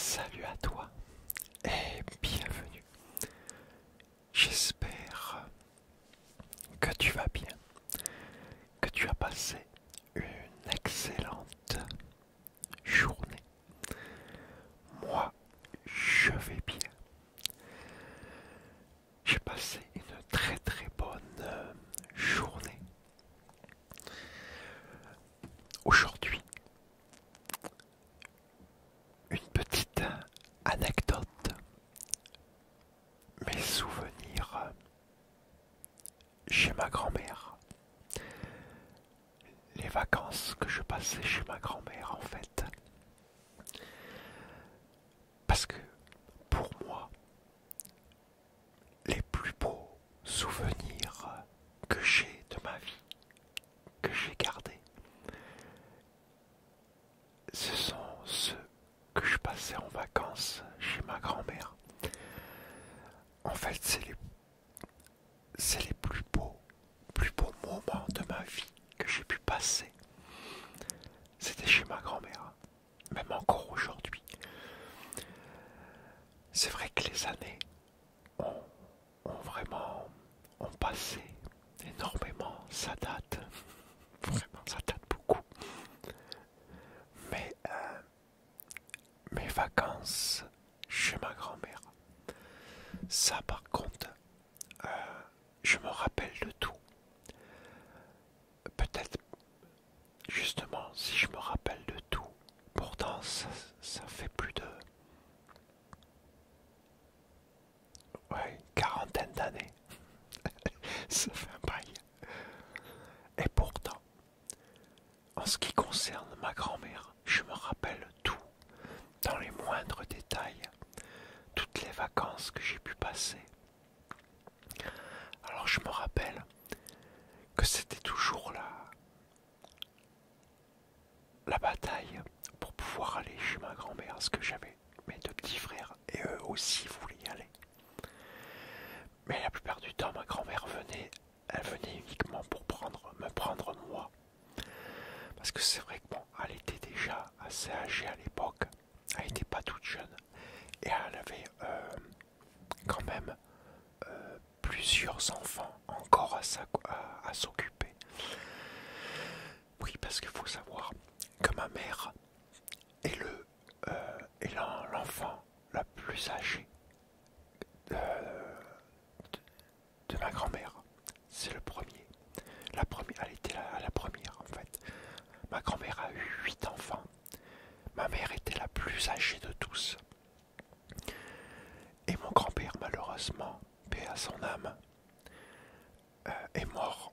Salut à toi et bienvenue. J'espère que tu vas bien, que tu as passé une excellente journée. Moi, je vais bien. J'ai passé une très bonne journée. Aujourd'hui, une petite anecdote, mes souvenirs chez ma grand-mère. Les vacances que je passais chez ma grand-mère en fait. Parce que pour moi, les plus beaux souvenirs que j'ai de ma vie, que j'ai gardés, ce sont ceux que je passais en vacances chez ma grand-mère. En fait, c'est les plus beaux moments de ma vie que j'ai pu passer. C'était chez ma grand-mère, même encore aujourd'hui. C'est vrai que les années ont vraiment ont passé énormément, ça date, vraiment ça date beaucoup. Mais mes vacances chez ma grand-mère, ça par contre, je me rappelle de tout. Peut-être justement si je me rappelle de tout, pourtant ça fait plus de quarantaine d'années. Ça fait un bail. Et pourtant, en ce qui concerne ma grand-mère, je me rappelle tout, dans les moindres détails, toutes les vacances que j'ai pu passer. Alors je me rappelle que c'était toujours la bataille pour pouvoir aller chez ma grand-mère, parce que j'avais mes deux petits frères et eux aussi voulaient y aller. Mais la plupart du temps, ma grand-mère elle venait uniquement pour me prendre moi. Parce que c'est vrai que bon, elle était déjà assez âgée à l'époque, elle n'était pas toute jeune, et elle avait quand même plusieurs enfants encore à s'occuper. Oui, parce qu'il faut savoir que ma mère est l'enfant la plus âgée de ma grand-mère. C'est le premier. Elle était la première en fait. Ma grand-mère a eu 8 enfants. Ma mère était la plus âgée de tous. Et mon grand-père, malheureusement, paix à son âme, est mort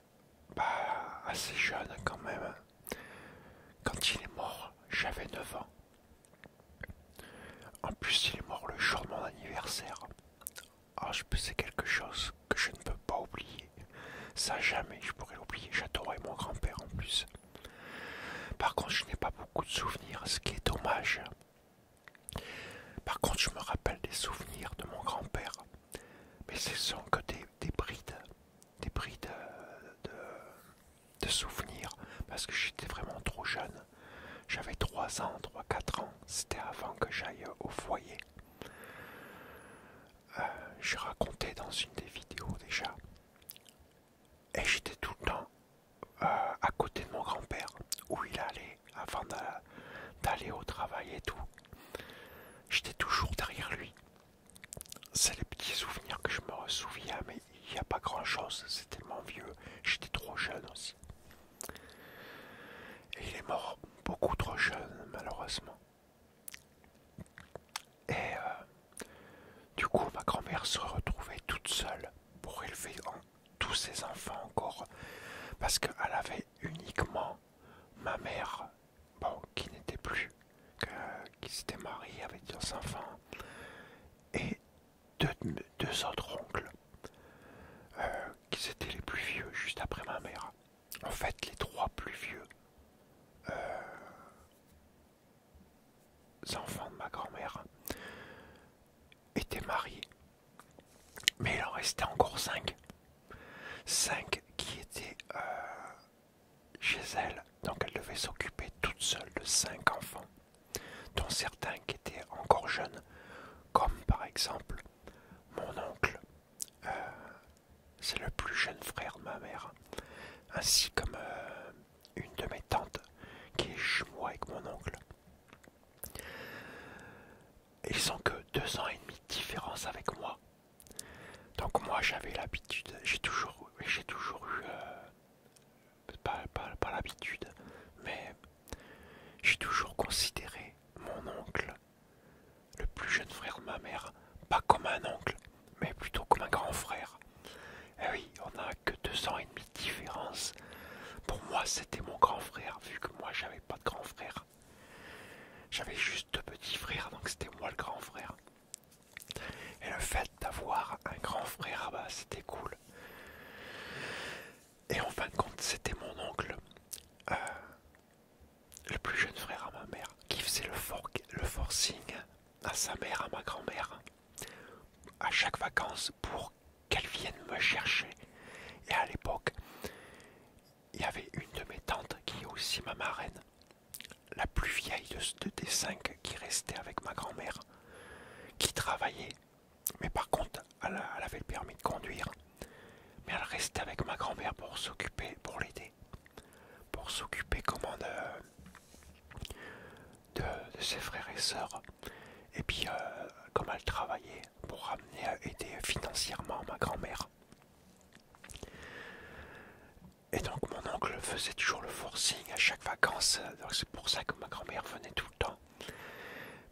assez jeune quand même. Quand il est mort, j'avais 9 ans. En plus, il est mort le jour de mon anniversaire. Ah, c'est quelque chose que je ne peux pas oublier. Ça, jamais je pourrais l'oublier. J'adorais mon grand-père en plus. Par contre, je n'ai pas beaucoup de souvenirs, ce qui est dommage. Par contre, je me rappelle des souvenirs de mon grand-père. Mais ce sont que des brides de souvenirs. Parce que j'étais vraiment trop jeune. J'avais 3 ans, 4 ans. C'était avant que j'aille au foyer. J'ai raconté dans une des vidéos déjà. Et j'étais tout le temps à côté de mon grand-père, où il allait avant d'aller au travail et tout. J'étais toujours derrière lui. C'est les petits souvenirs que je me souviens, mais il n'y a pas grand-chose, c'est tellement vieux. J'étais trop jeune aussi. Et il est mort beaucoup trop jeune, malheureusement. Et du coup, ma grand-mère se retrouvait toute seule pour élever tous ses enfants encore. Parce qu'elle avait uniquement ma mère, bon, qui n'était plus, qui s'était mariée avec 2 enfants, et deux autres oncles, qui étaient les plus vieux, juste après ma mère. En fait, les 3 plus vieux enfants de ma grand-mère étaient mariés. Mais il en restait encore 5. 5 qui étaient chez elle. Donc elle devait s'occuper toute seule de 5 enfants. dont certains qui étaient encore jeunes, comme par exemple mon oncle, c'est le plus jeune frère de ma mère, ainsi comme une de mes tantes qui est jumeau avec mon oncle. Ils ont que 2 ans et demi de différence avec moi. Donc moi j'avais l'habitude, j'ai toujours eu, pas l'habitude, mais j'ai toujours considéré mon oncle, le plus jeune frère de ma mère, pas comme un oncle, mais plutôt comme un grand frère. Et oui, on n'a que 2 ans et demi de différence. Pour moi c'était mon grand frère, vu que moi j'avais pas de grand frère. J'avais juste 2 petits frères, donc c'était moi le grand frère. Et le fait d'avoir un grand frère, bah c'était cool. Et en fin de compte, c'était mon oncle, euh, le plus jeune frère à ma mère, qui faisait le forcing à sa mère, à ma grand-mère, à chaque vacances pour qu'elle vienne me chercher. Et à l'époque, il y avait une de mes tantes qui est aussi ma marraine, la plus vieille des 5 qui restait avec ma grand-mère, qui travaillait. Mais par contre, elle avait le permis de conduire. Mais elle restait avec ma grand-mère pour s'occuper, pour l'aider. Pour s'occuper comment de ses frères et sœurs. Et puis, comme elle travaillait, pour ramener, aider financièrement ma grand-mère. Et donc mon oncle faisait toujours le forcing à chaque vacances. Donc c'est pour ça que ma grand-mère venait tout le temps.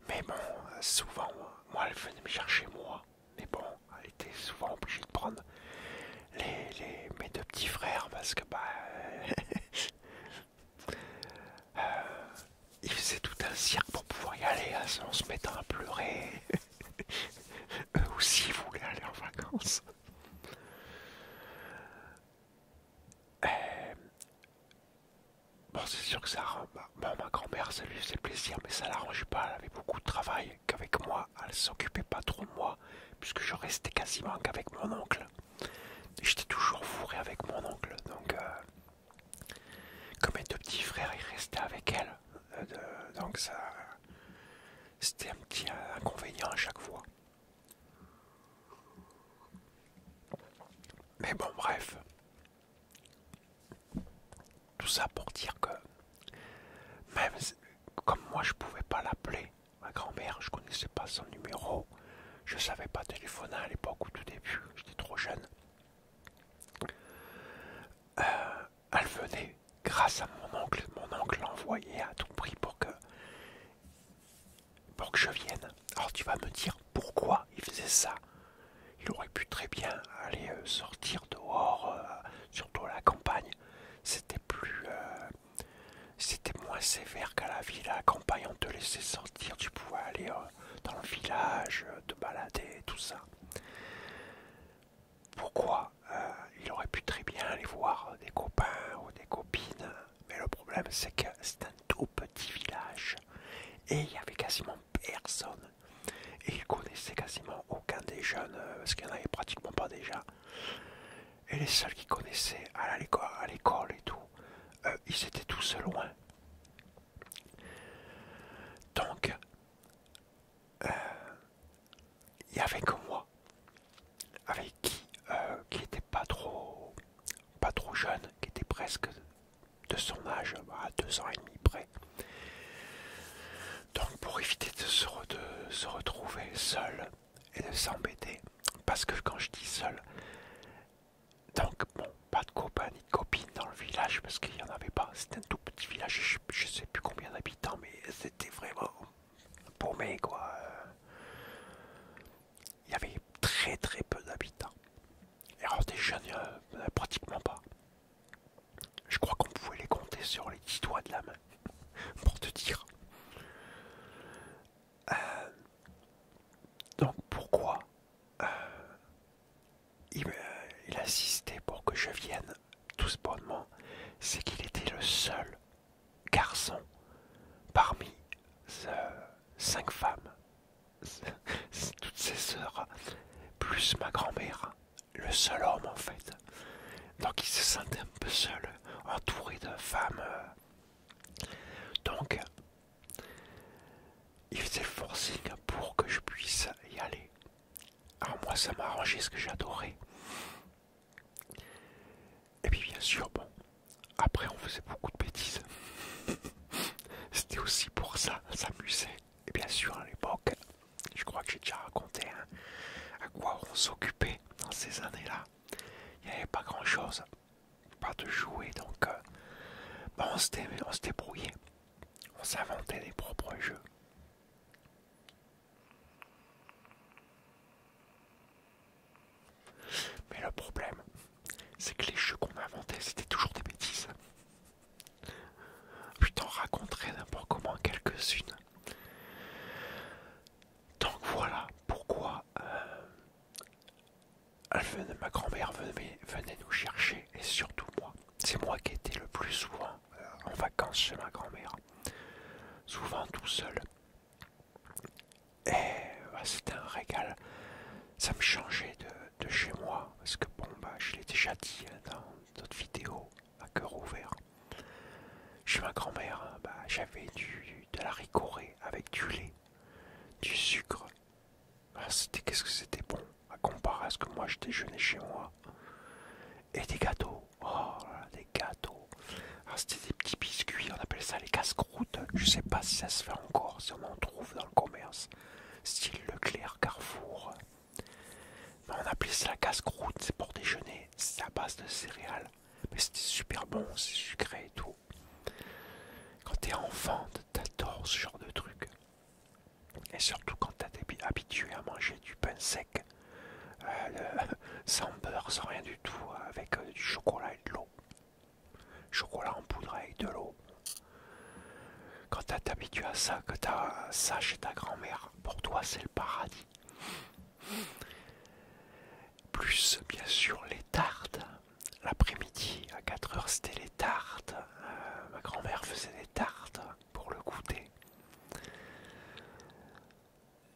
Mais bon, souvent, moi elle venait me chercher moi. Mais bon, elle était souvent obligée de prendre mes 2 petits frères parce que bah ils faisaient tout un cirque pour pouvoir y aller, hein, en se mettant à pleurer. Eux aussi voulaient aller en vacances. Bon, c'est sûr que ça bon, ma grand-mère, ça lui faisait plaisir, mais ça l'arrangeait pas. Elle avait beaucoup de travail qu'avec moi. Elle s'occupait pas trop de moi, puisque je restais quasiment qu'avec mon oncle. J'étais toujours fourré avec mon oncle, donc comme mes 2 petits frères, ils restaient avec elle. Donc ça, c'était un petit inconvénient à chaque fois. Mais bon, bref. Tout ça pour dire que même comme moi je pouvais pas l'appeler, ma grand-mère, je connaissais pas son numéro, je savais pas téléphoner à l'époque au tout début, j'étais trop jeune. Elle venait grâce à mon oncle l'envoyait à tout prix pour que je vienne. Alors tu vas me dire pourquoi il faisait ça. Il aurait pu très bien aller sortir dehors, surtout à la campagne. C'était c'était moins sévère qu'à la ville. À la campagne, on te laissait sortir, tu pouvais aller dans le village, te balader, tout ça. Pourquoi il aurait pu très bien aller voir des copains ou des copines. Mais le problème, c'est que c'est un tout petit village. Et il y avait quasiment personne. Et il connaissait quasiment aucun des jeunes, parce qu'il n'y en avait pratiquement pas déjà. Et les seuls qui connaissaient à l'école et tout, ils étaient tous loin. Donc, il n'y avait que moi, avec qui était pas trop jeune, qui était presque de son âge, à 2 ans et demi près. Donc pour éviter de se retrouver seul et de s'embêter, parce que quand je dis seul, donc bon, pas de copains ni de copines dans le village, parce qu'il n'y en avait pas, c'était un tout petit village, je sais plus combien d'habitants, mais c'était vraiment paumé quoi. Il y avait très très peu d'habitants. Et alors des jeunes, pratiquement pas. Je crois qu'on pouvait les compter sur les 10 doigts de la main, pour te dire. Donc pourquoi il insistait pour que je vienne tout bonnement, c'est qu'il était le seul garçon parmi 5 femmes, toutes ses sœurs, plus ma grand-mère, le seul homme en fait. Donc il se sentait un peu seul, entouré de femmes. Donc moi ça m'a arrangé ce que j'adorais. Et puis bien sûr, bon, après on faisait beaucoup de bêtises. C'était aussi pour ça, s'amuser. Et bien sûr à l'époque, je crois que j'ai déjà raconté hein, à quoi on s'occupait dans ces années-là. Il n'y avait pas grand-chose, pas de jouets, donc bah, on se débrouillait. On s'inventait des propres jeux. Mais le problème, c'est que les jeux qu'on inventait, c'était toujours des bêtises. Je t'en raconterai n'importe comment quelques-unes. Donc voilà pourquoi ma grand-mère venait nous chercher, et surtout moi. C'est moi qui étais le plus souvent en vacances chez ma grand-mère. Souvent tout seul. Et bah, c'était un régal. Ça me changeait de chez moi. Parce que bon, bah, je l'ai déjà dit dans d'autres vidéos à cœur ouvert. Chez ma grand-mère, bah, j'avais de la ricorée avec du lait, du sucre. Ah, qu'est-ce que c'était bon à comparer à ce que moi je déjeunais chez moi. Et des gâteaux. Oh là, des gâteaux. Alors, c'était des petits biscuits, on appelle ça les casse-croûtes. Je sais pas si ça se fait encore, si on en trouve dans le commerce. Style Leclerc, Carrefour. Mais on appelait ça la casse-croûte, c'est pour déjeuner. C'est à base de céréales. Mais c'était super bon, c'est sucré et tout. Quand t'es enfant, t'adores ce genre de truc. Et surtout quand t'es habitué à manger du pain sec. Sans beurre, sans rien du tout, avec du chocolat et de l'eau. Chocolat en poudre avec de l'eau. Quand t'es habitué à ça, que t'as ça chez ta grand-mère, pour toi c'est le paradis. Plus bien sûr les tartes. L'après-midi à 4 heures c'était les tartes. Ma grand-mère faisait des tartes pour le goûter.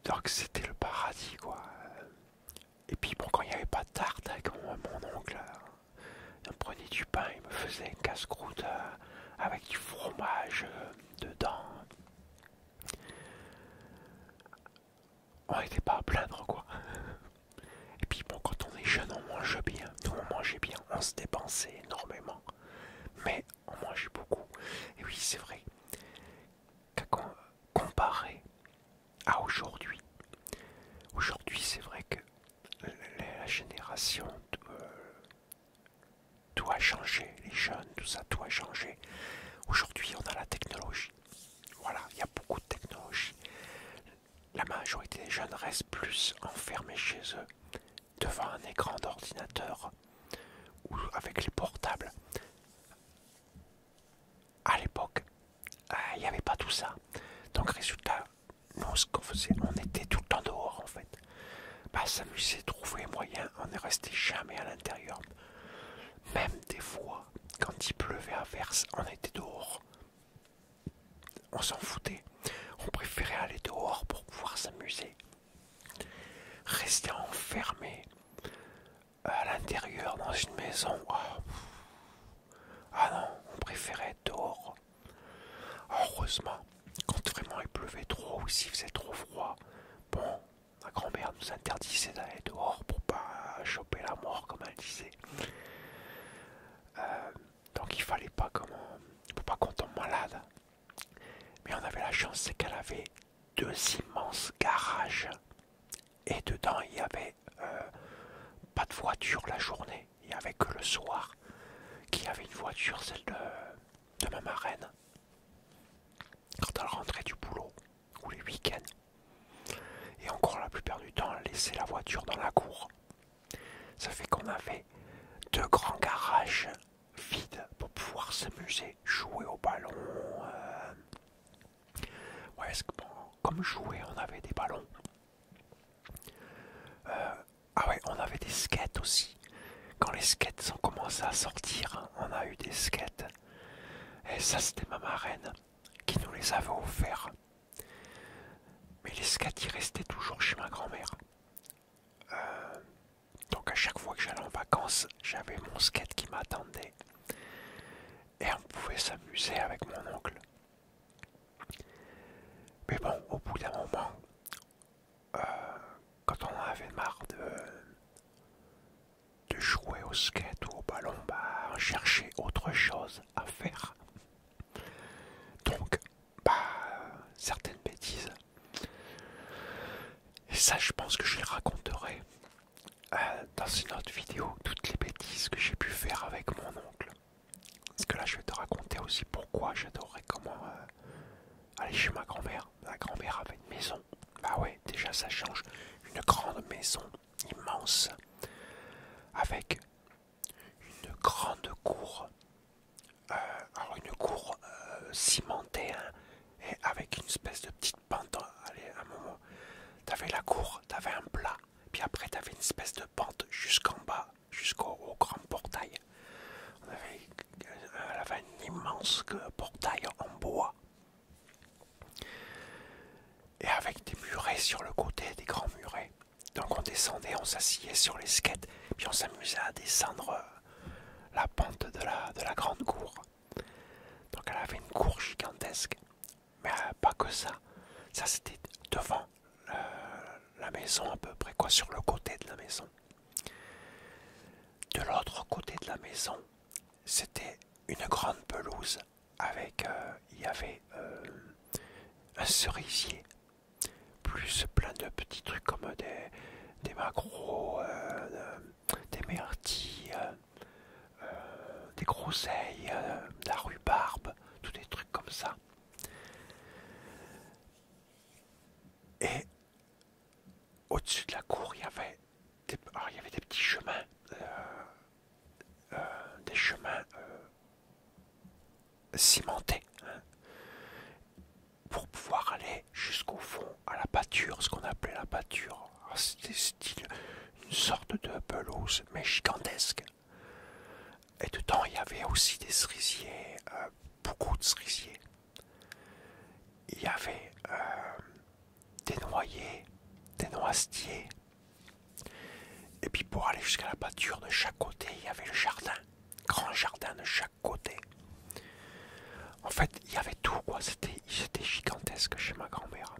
Donc c'était le paradis quoi. Et puis bon, quand il n'y avait pas de tarte avec mon oncle, il me prenait du pain, il me faisait une casse-croûte avec du fromage dedans. On n'était pas à plaindre quoi. Et puis bon, quand on est jeune, on mange bien. Nous on mangeait bien, on se dépensait énormément. Mais on mangeait beaucoup. Et oui, c'est vrai qu'à comparer à aujourd'hui, c'est vrai que la génération, tout a changé. Les jeunes, tout ça, tout a changé. Aujourd'hui, on a la technologie. Voilà, il y a beaucoup de technologie. La majorité des jeunes restent plus enfermés chez eux, devant un écran d'ordinateur ou avec les portables. À l'époque, il n'y avait pas tout ça. Donc résultat, nous ce qu'on faisait, on était tout le temps dehors en fait. Bah s'amuser, trouver moyen, on n'est resté jamais à l'intérieur. Même des fois, quand il pleuvait à verse, on était dehors. On s'en foutait. On préférait aller dehors pour pouvoir s'amuser. Rester enfermé à l'intérieur dans une maison. Ah non, on préférait être dehors. Heureusement, quand vraiment il pleuvait trop ou s'il faisait trop froid, bon, ma grand-mère nous interdisait d'aller dehors pour pas choper la mort, comme elle disait. Donc il fallait pas pour pas qu'on tombe malade. Mais on avait la chance, c'est qu'elle avait 2 immenses garages. Et dedans, il y avait pas de voiture la journée. Il n'y avait que le soir qu'il y avait une voiture, celle de ma marraine. Quand elle rentrait du boulot, ou les week-ends. Et encore la plupart du temps, elle laissait la voiture dans la cour. Ça fait qu'on avait 2 grands garages vides pour pouvoir s'amuser, jouer au ballon. Ouais, bon, comme jouer, on avait des ballons. Ah ouais, on avait des skates aussi. Quand les skates ont commencé à sortir, on a eu des skates. Et ça, c'était ma marraine qui nous les avait offerts. Mais les skates, ils restaient toujours chez ma grand-mère. Donc à chaque fois que j'allais en vacances, j'avais mon skate qui m'attendait. Et on pouvait s'amuser avec mon oncle. Mais bon, au bout d'un moment, quand on en avait marre ça, je pense que je le raconterai dans une autre vidéo, toutes les bêtises que j'ai pu faire avec mon oncle. Parce que là, je vais te raconter aussi pourquoi j'adorais comment aller chez ma grand-mère. Ma grand-mère avait une maison. Bah ouais, déjà ça change. Une grande maison immense avec une grande cour. Alors une cour cimentée, hein, et avec une espèce de petite pente. Allez, à un moment, t'avais la cour, t'avais un plat, puis après t'avais une espèce de pente jusqu'en bas, jusqu'au grand portail. Elle avait un immense portail en bois. Et avec des murets sur le côté, des grands murets. Donc on descendait, on s'asseyait sur les skates, puis on s'amusait à descendre la pente de la grande cour. Donc elle avait une cour gigantesque. Mais pas que ça. Ça c'était devant la maison à peu près, quoi, sur le côté de la maison. De l'autre côté de la maison, c'était une grande pelouse avec, il y avait un cerisier, plus plein de petits trucs comme des maquereaux, des myrtilles, des groseilles, de la rhubarbe, tous des trucs comme ça. Et au-dessus de la cour, il y avait des petits chemins, des chemins cimentés, hein, pour pouvoir aller jusqu'au fond, à la pâture, ce qu'on appelait la pâture. C'était style une sorte de pelouse, mais gigantesque. Et dedans, il y avait aussi des cerisiers, beaucoup de cerisiers. Il y avait des noyers, des noisetiers. Et puis pour aller jusqu'à la pâture, de chaque côté, il y avait le jardin. Grand jardin de chaque côté. En fait, il y avait tout, quoi. C'était gigantesque chez ma grand-mère.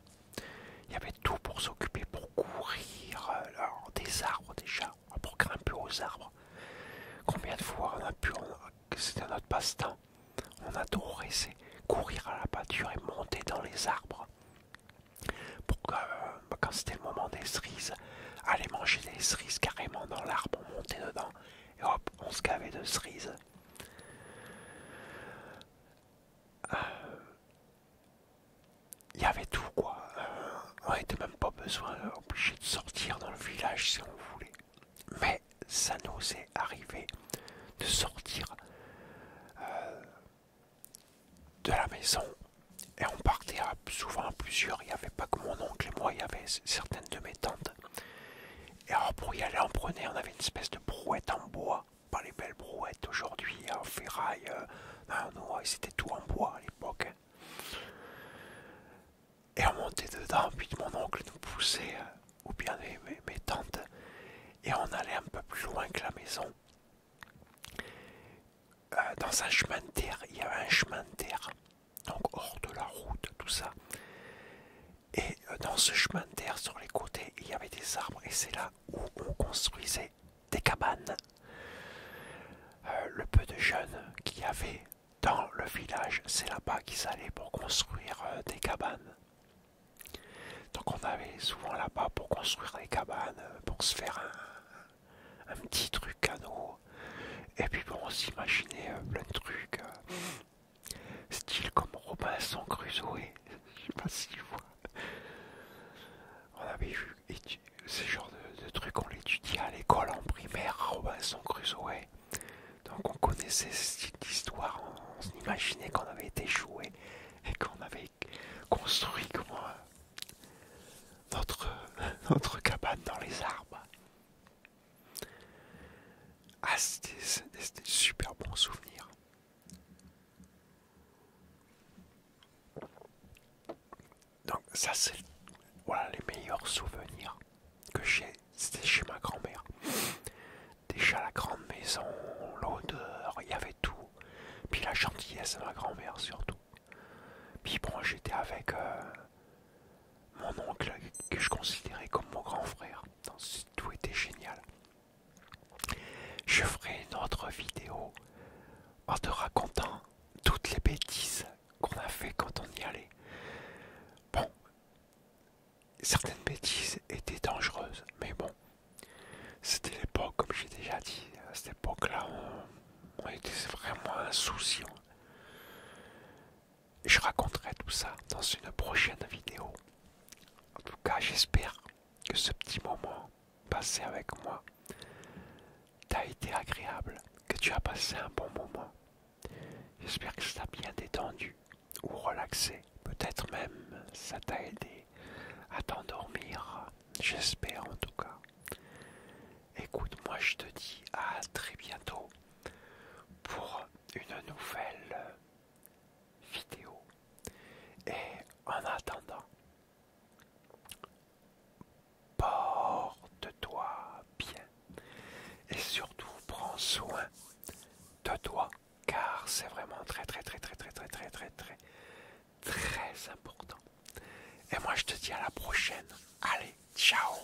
Il y avait tout pour s'occuper, pour courir. Alors, des arbres déjà, pour grimper aux arbres. Combien de fois on a pu... C'était notre passe-temps. On adorait, c'est courir à la pâture et monter dans les arbres. Pour que, quand c'était le moment des cerises, aller manger des cerises carrément dans l'arbre, on montait dedans. Et hop, on se gavait de cerises. Il y avait tout, quoi. On n'était même pas besoin, obligé de sortir dans le village si on voulait. Mais ça nous est arrivé de sortir de la maison et on partait souvent à plusieurs. Il n'y avait pas que mon oncle et moi, il y avait certaines de mes tantes. Et alors pour y aller, on avait une espèce de brouette en bois, pas les belles brouettes aujourd'hui en ferraille. Non, c'était tout en bois à l'époque. Et on montait dedans, puis mon oncle nous poussait, ou bien mes tantes, et on allait un peu plus loin que la maison. Dans un chemin de terre, il y avait un chemin de terre, donc hors de la route, tout ça. Et dans ce chemin de terre, sur les côtés, il y avait des arbres, et c'est là où on construisait des cabanes. Le peu de jeunes qu'il y avait dans le village, c'est là-bas qu'ils allaient pour construire des cabanes. Donc on allait souvent là-bas pour construire des cabanes, pour se faire un petit truc à nous. Et puis bon, on s'imaginait plein de trucs, style comme Robinson Crusoe. Je sais pas si tu vois. On avait vu ce genre de trucs, on l'étudiait à l'école en primaire, Robinson Crusoe. Donc on connaissait ce style d'histoire, on s'imaginait qu'on avait été joué et qu'on avait construit comment, notre cabane dans les arbres. Ah, c'était super bons souvenirs. Donc ça c'est voilà les meilleurs souvenirs que j'ai, c'était chez ma grand-mère. Déjà la grande maison, l'odeur, il y avait tout. Puis la gentillesse de ma grand-mère surtout. Puis bon, j'étais avec mon oncle que je considérais comme mon grand frère. Donc, tout était génial. Je ferai une autre vidéo en te racontant toutes les bêtises qu'on a fait quand on y allait. Bon, certaines bêtises étaient tout ça dans une prochaine vidéo. En tout cas, j'espère que ce petit moment passé avec moi t'a été agréable, que tu as passé un bon moment. J'espère que ça t'a bien détendu ou relaxé. Peut-être même ça t'a aidé à t'endormir. J'espère en tout cas. Écoute, moi je te dis à très bientôt pour une nouvelle vidéo. Et en attendant, porte-toi bien et surtout prends soin de toi car c'est vraiment très très très très très très très très très très important. Et moi je te dis à la prochaine. Allez, ciao.